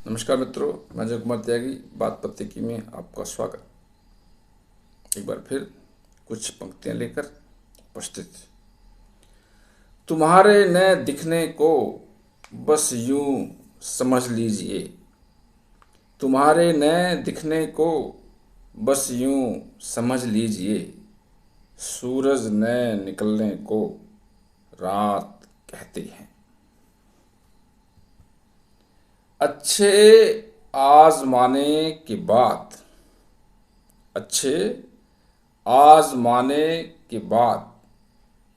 नमस्कार मित्रों, मैं जय कुमार त्यागी बात पत्रिकी में आपका स्वागत। एक बार फिर कुछ पंक्तियां लेकर उपस्थित। तुम्हारे न दिखने को बस यूं समझ लीजिए, तुम्हारे न दिखने को बस यूं समझ लीजिए, सूरज न निकलने को रात कहते हैं। अच्छे आजमाने के बाद अच्छे आजमाने के बाद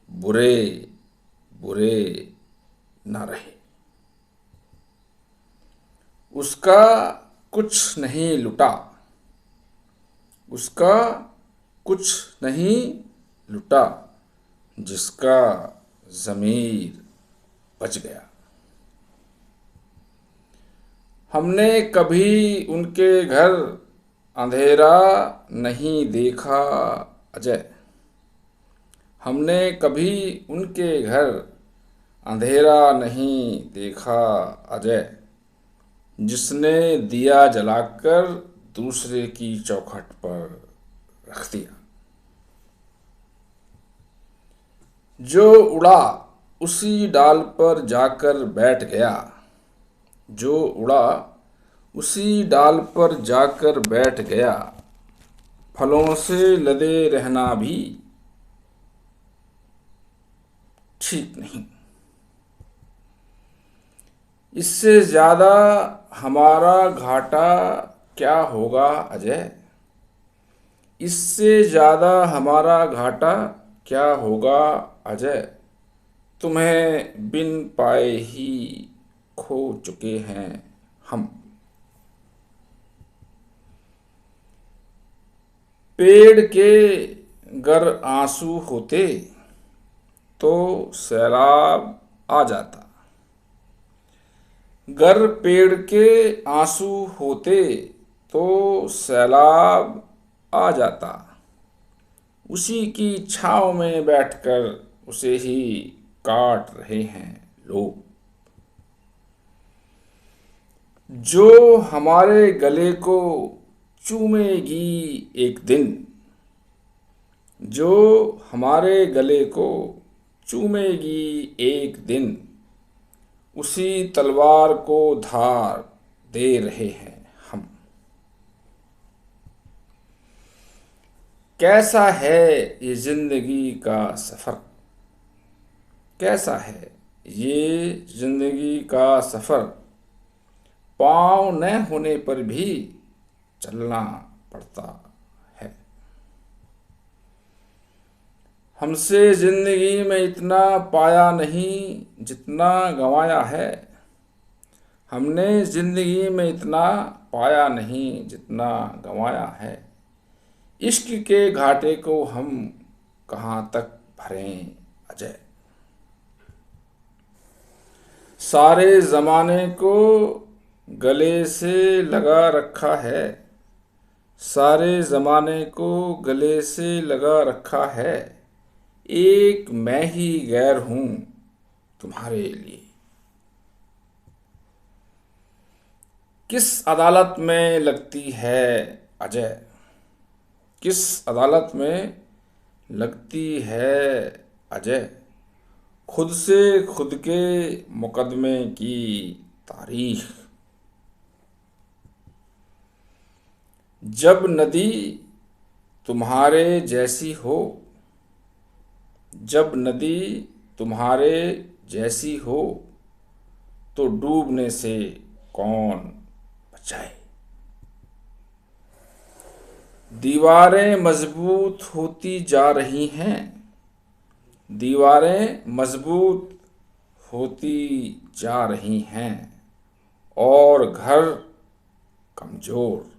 बुरे बुरे न रहे। उसका कुछ नहीं लुटा, उसका कुछ नहीं लुटा, जिसका ज़मीर बच गया। हमने कभी उनके घर अंधेरा नहीं देखा अजय, हमने कभी उनके घर अंधेरा नहीं देखा अजय, जिसने दिया जलाकर दूसरे की चौखट पर रख दिया। जो उड़ा उसी डाल पर जाकर बैठ गया, जो उड़ा उसी डाल पर जाकर बैठ गया, फलों से लदे रहना भी ठीक नहीं। इससे ज़्यादा हमारा घाटा क्या होगा अजय, इससे ज़्यादा हमारा घाटा क्या होगा अजय, तुम्हें बिन पाए ही खो चुके हैं हम। पेड़ के गर आंसू होते तो सैलाब आ जाता, गर पेड़ के आंसू होते तो सैलाब आ जाता, उसी की छाँव में बैठकर उसे ही काट रहे हैं लोग। जो हमारे गले को चूमेगी एक दिन, जो हमारे गले को चूमेगी एक दिन, उसी तलवार को धार दे रहे हैं हम। कैसा है ये जिंदगी का सफ़र, कैसा है ये जिंदगी का सफ़र, पाँव न होने पर भी चलना पड़ता है। हमसे जिंदगी में इतना पाया नहीं जितना गंवाया है, हमने जिंदगी में इतना पाया नहीं जितना गंवाया है। इश्क के घाटे को हम कहाँ तक भरें अजय। सारे ज़माने को गले से लगा रखा है, सारे ज़माने को गले से लगा रखा है, एक मैं ही गैर हूँ तुम्हारे लिए। किस अदालत में लगती है अजय, किस अदालत में लगती है अजय, खुद से खुद के मुकदमे की तारीख। जब नदी तुम्हारे जैसी हो, जब नदी तुम्हारे जैसी हो, तो डूबने से कौन बचाए। दीवारें मजबूत होती जा रही हैं, दीवारें मजबूत होती जा रही हैं, और घर कमज़ोर।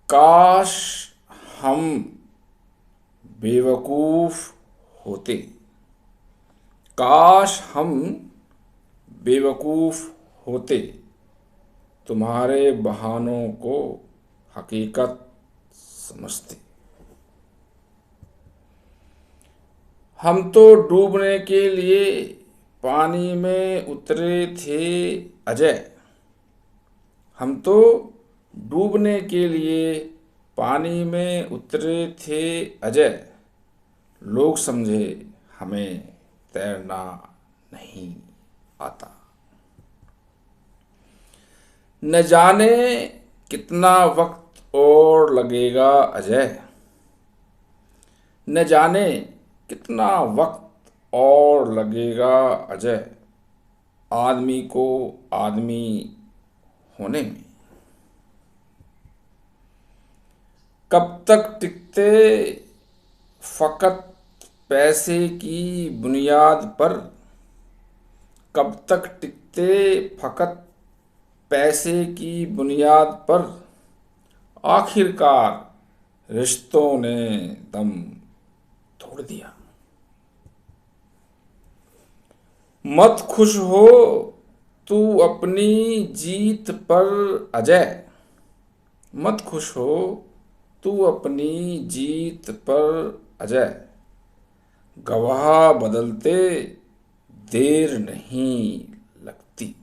काश हम बेवकूफ़ होते, काश हम बेवकूफ़ होते, तुम्हारे बहानों को हकीकत समझते। हम तो डूबने के लिए पानी में उतरे थे अजय। हम तो डूबने के लिए पानी में उतरे थे अजय। लोग समझे हमें तैरना नहीं आता। न जाने कितना वक्त और लगेगा अजय। न जाने कितना वक्त और लगेगा अजय, आदमी को आदमी होने में। कब तक टिकते फकत पैसे की बुनियाद पर। कब तक टिकते फकत पैसे की बुनियाद पर। आखिरकार रिश्तों ने दम तोड़ दिया। मत खुश हो तू अपनी जीत पर अजय। मत खुश हो तू अपनी जीत पर अजय। गवाह बदलते देर नहीं लगती।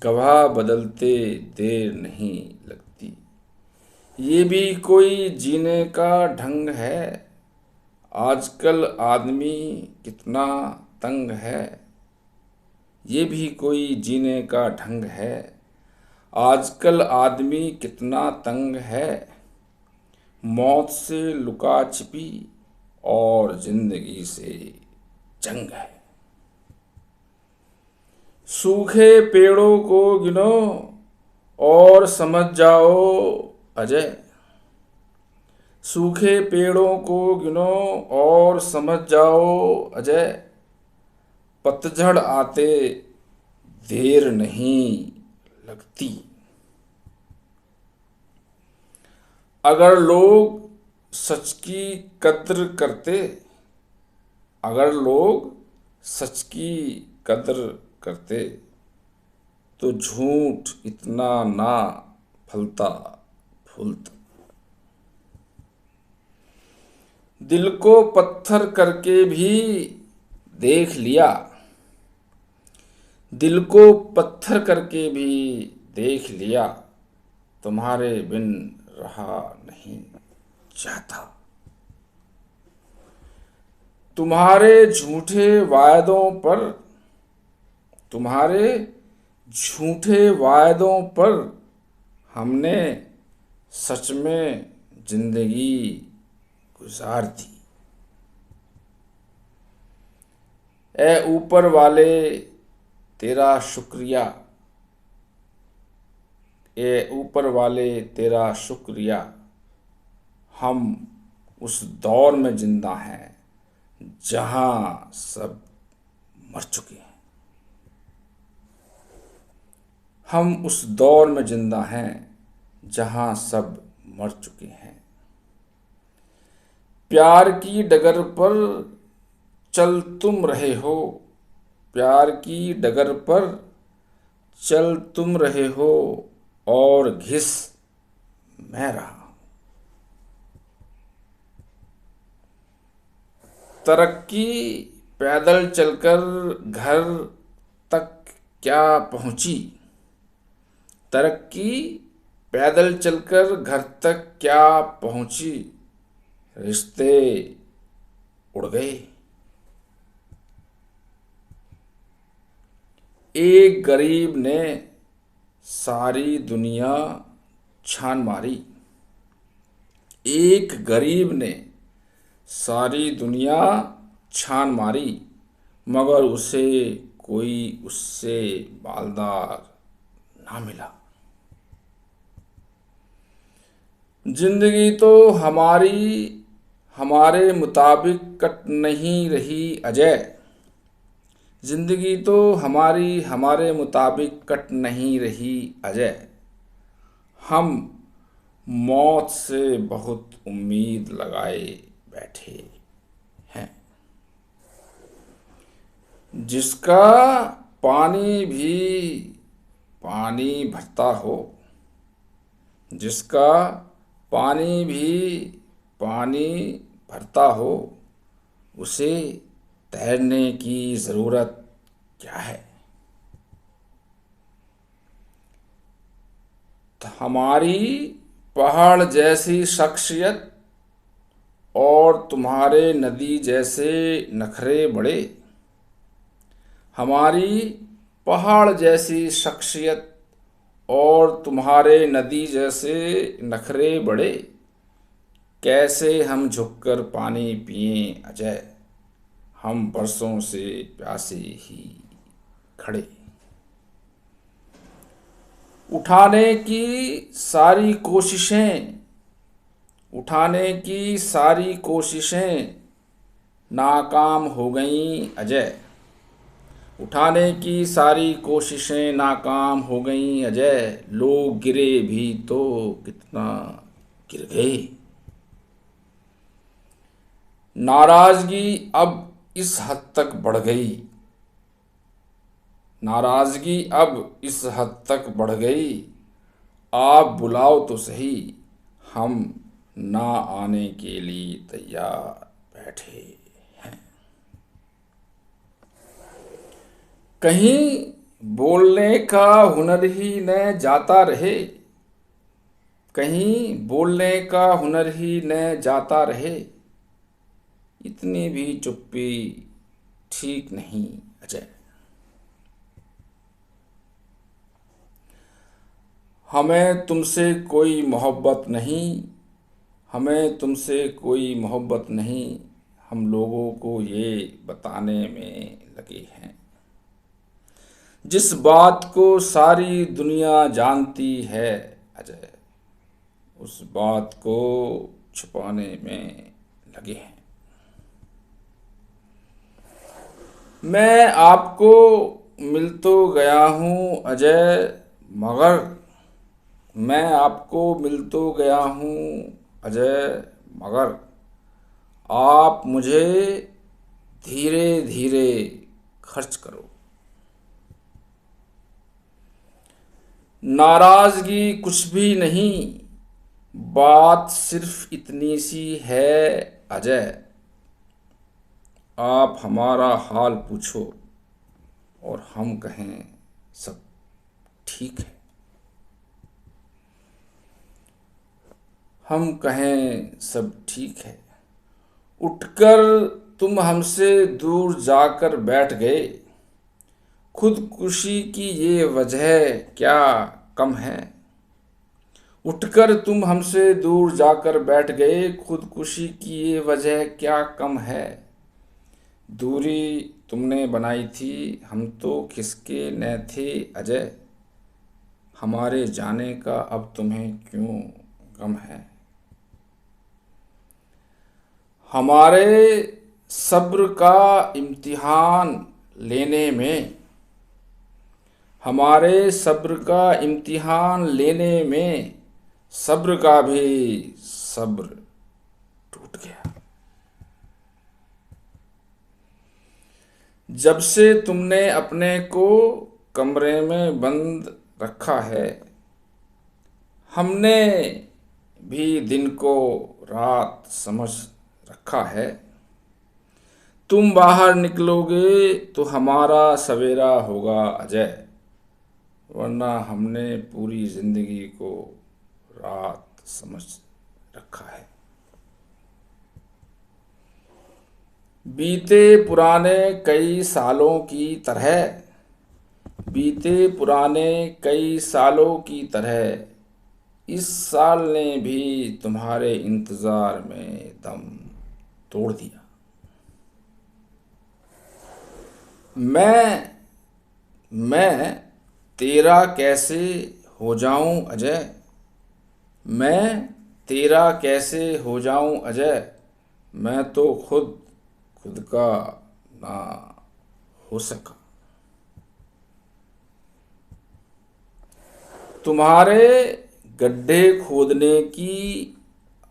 गवाह बदलते देर नहीं लगती। ये भी कोई जीने का ढंग है। आजकल आदमी कितना तंग है। ये भी कोई जीने का ढंग है। आजकल आदमी कितना तंग है। मौत से लुका छिपी और जिंदगी से जंग है। सूखे पेड़ों को गिनो और समझ जाओ अजय। सूखे पेड़ों को गिनो और समझ जाओ अजय। पतझड़ आते देर नहीं लगती। अगर लोग सच की कद्र करते। अगर लोग सच की कद्र करते तो झूठ इतना ना फलता फूलता। दिल को पत्थर करके भी देख लिया। दिल को पत्थर करके भी देख लिया। तुम्हारे बिन रहा नहीं जाता। तुम्हारे झूठे वायदों पर। तुम्हारे झूठे वायदों पर हमने सच में जिंदगी गुजार दी। ए ऊपर वाले तेरा शुक्रिया। ए ऊपर वाले तेरा शुक्रिया। हम उस दौर में जिंदा हैं जहां सब मर चुके हैं। हम उस दौर में जिंदा हैं जहां सब मर चुके हैं। प्यार की डगर पर चल तुम रहे हो। प्यार की डगर पर चल तुम रहे हो और घिस मैं रहा हूं। तरक्की पैदल चलकर घर तक क्या पहुंची। तरक्की पैदल चलकर घर तक क्या पहुंची। रिश्ते उड़ गए। एक गरीब ने सारी दुनिया छान मारी। एक गरीब ने सारी दुनिया छान मारी मगर उसे कोई उससे मालदार ना मिला। जिंदगी तो हमारी हमारे मुताबिक कट नहीं रही अजय। जिंदगी तो हमारी हमारे मुताबिक कट नहीं रही अजय। हम मौत से बहुत उम्मीद लगाए बैठे हैं। जिसका पानी भी पानी भरता हो। जिसका पानी भी पानी भरता हो उसे तैरने की जरूरत क्या है। हमारी पहाड़ जैसी शख्सियत और तुम्हारे नदी जैसे नखरे बड़े। हमारी पहाड़ जैसी शख्सियत और तुम्हारे नदी जैसे नखरे बड़े। कैसे हम झुककर पानी पिएं अजय, हम बरसों से प्यासे ही खड़े। उठाने की सारी कोशिशें, उठाने की सारी कोशिशें नाकाम हो गईं अजय। उठाने की सारी कोशिशें नाकाम हो गईं अजय। लोग गिरे भी तो कितना गिर गए। नाराजगी अब इस हद तक बढ़ गई, नाराजगी अब इस हद तक बढ़ गई। आप बुलाओ तो सही, हम ना आने के लिए तैयार बैठे हैं। कहीं बोलने का हुनर ही न जाता रहे, कहीं बोलने का हुनर ही न जाता रहे। इतनी भी चुप्पी ठीक नहीं अजय। हमें तुमसे कोई मोहब्बत नहीं, हमें तुमसे कोई मोहब्बत नहीं। हम लोगों को ये बताने में लगे हैं जिस बात को सारी दुनिया जानती है अजय, उस बात को छुपाने में लगे हैं। मैं आपको मिल तो गया हूँ अजय, मगर मैं आपको मिल तो गया हूँ अजय, मगर आप मुझे धीरे धीरे खर्च करो। नाराजगी कुछ भी नहीं, बात सिर्फ इतनी सी है अजय। आप हमारा हाल पूछो और हम कहें सब ठीक है। हम कहें सब ठीक है। उठकर तुम हमसे दूर जाकर बैठ गए। खुदकुशी की ये वजह क्या कम है। उठकर तुम हमसे दूर जाकर बैठ गए। खुदकुशी की ये वजह क्या कम है। दूरी तुमने बनाई थी, हम तो खिसके न थे अजय। हमारे जाने का अब तुम्हें क्यों गम है। हमारे सब्र का इम्तिहान लेने में, हमारे सब्र का इम्तिहान लेने में सब्र का भी सब्र टूट गया। जब से तुमने अपने को कमरे में बंद रखा है, हमने भी दिन को रात समझ रखा है। तुम बाहर निकलोगे तो हमारा सवेरा होगा अजय, वरना हमने पूरी जिंदगी को रात समझ रखा है। बीते पुराने कई सालों की तरह, बीते पुराने कई सालों की तरह इस साल ने भी तुम्हारे इंतजार में दम तोड़ दिया। मैं तेरा कैसे हो जाऊं अजय, मैं तेरा कैसे हो जाऊं अजय। मैं तो खुद का ना हो सका। तुम्हारे गड्ढे खोदने की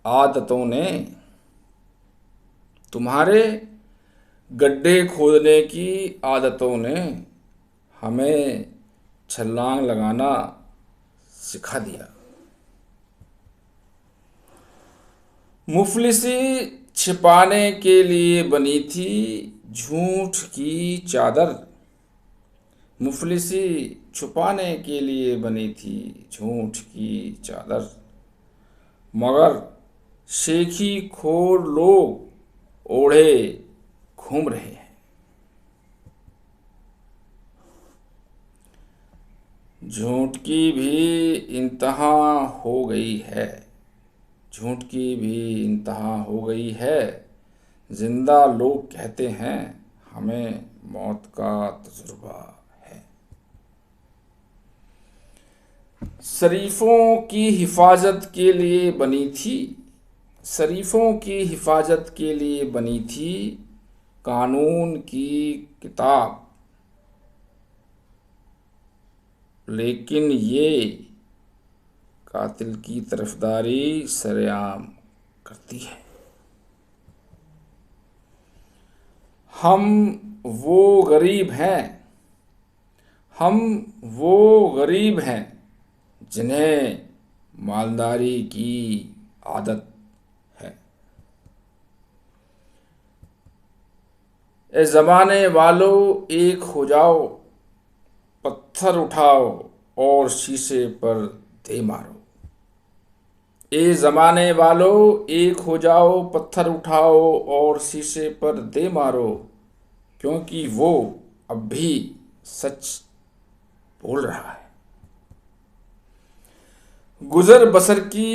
आदतों ने, तुम्हारे गड्ढे खोदने की आदतों ने हमें छलांग लगाना सिखा दिया। मुफलिसी छिपाने के लिए बनी थी झूठ की चादर मुफलिसी छुपाने के लिए बनी थी, झूठ की चादर, मगर शेखी खोर लोग ओढ़े घूम रहे हैं। झूठ की भी इंतहा हो गई है, झूठ की भी इंतहा हो गई है। जिंदा लोग कहते हैं हमें मौत का तजुर्बा है। शरीफों की हिफाजत के लिए बनी थी, शरीफों की हिफाजत के लिए बनी थी कानून की किताब, लेकिन ये कातिल की तरफदारी सरेआम करती है। हम वो गरीब हैं, हम वो गरीब हैं जिन्हें मालदारी की आदत है। ए ज़माने वालों एक हो जाओ, पत्थर उठाओ और शीशे पर दे मारो। ए ज़माने वालों एक हो जाओ, पत्थर उठाओ और शीशे पर दे मारो, क्योंकि वो अब भी सच बोल रहा है। गुजर बसर की